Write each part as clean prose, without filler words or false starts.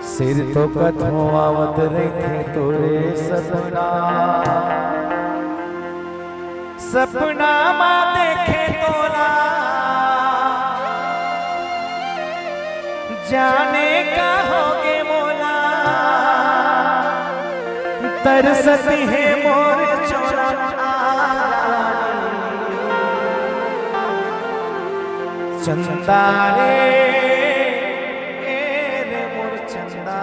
सिर तो कथों आवत रहे तोरे सपना, सपना मा देखे तोला जाने का होगे मोला, तरसती है मोर चोला चंदा रे मोर चंदा,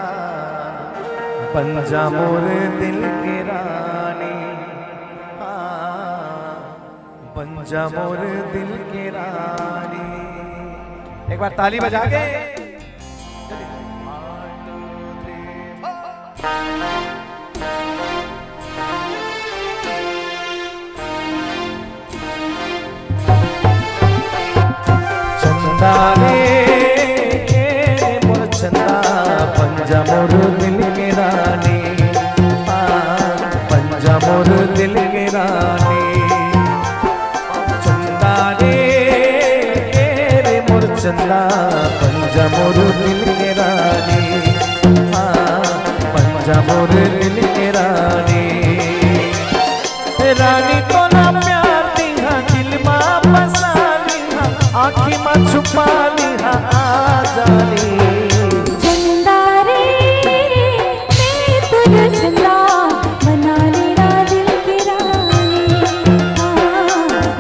बन जा मोर दिल की रानी, बन जा मोर दिल की रानी। एक बार ताली बजा के चंदा रे मोर चंदा, बन जा मोर दिल की रानी, बन जा मोर दिल की रानी। चंदा रे मोर चंदा, बन जा मोर दिल की रानी, बन जा मोर दिल की रानी। रानी तो ना प्यार दिहा दिल मा बसा लिहा, आँखी मा छुपा लिहा आ जानी। चंदा रे मैं तुझे चंदा, बना लेना दिल की रानी,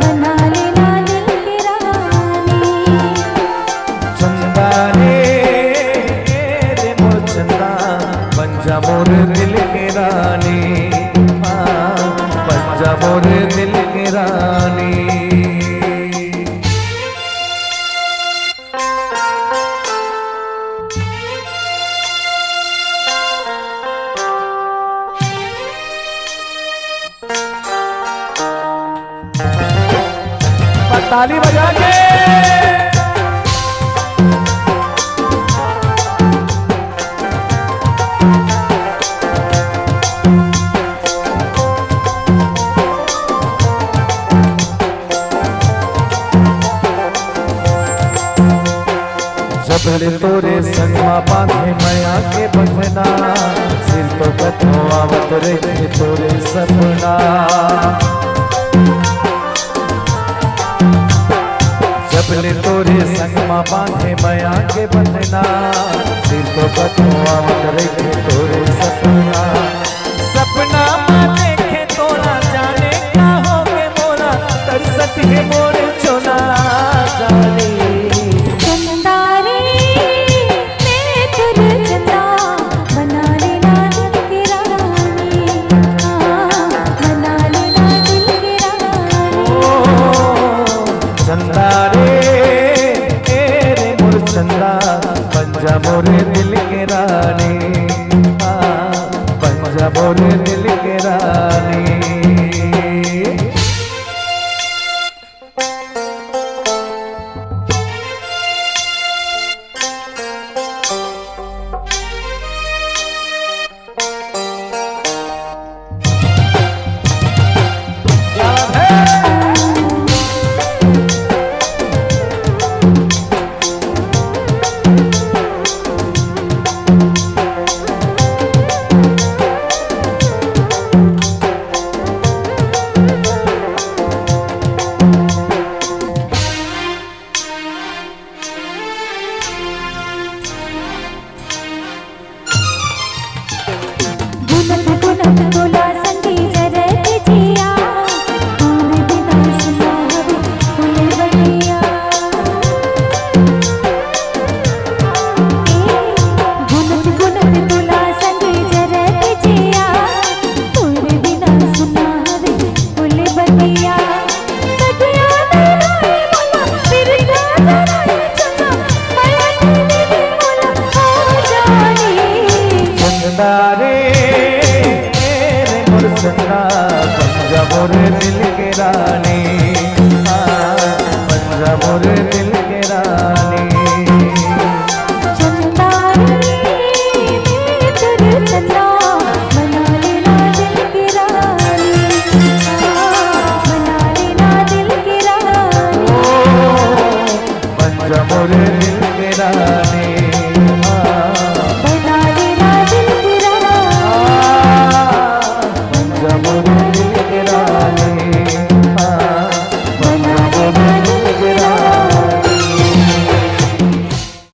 बना लेना दिल की रानी। चंदा रे मोर चंदा, बन जा मोर दिल की रानी, बन जा मोर दिल की रानी। ताली बजा के जबले तोरे संगमा बांधे मया के बंधना, सिर तो कथों आवत रहे तोरे सपना। जबले तोरे संगमा बांधे मया के बंधना, सिर तो कथों आवत रहे तोरे सपना। सपना में देखे तोला जाने का होगे मोला, तरसत है मोर चोला जानी। चंदा रे मैं तुझे चंदा, बना लेना दिल की रानी, बना लेना दिल की रानी। चंदा रे मोर चंदा, बन जा मोर दिल की रानी, बन जा मोर दिल की रानी। रानी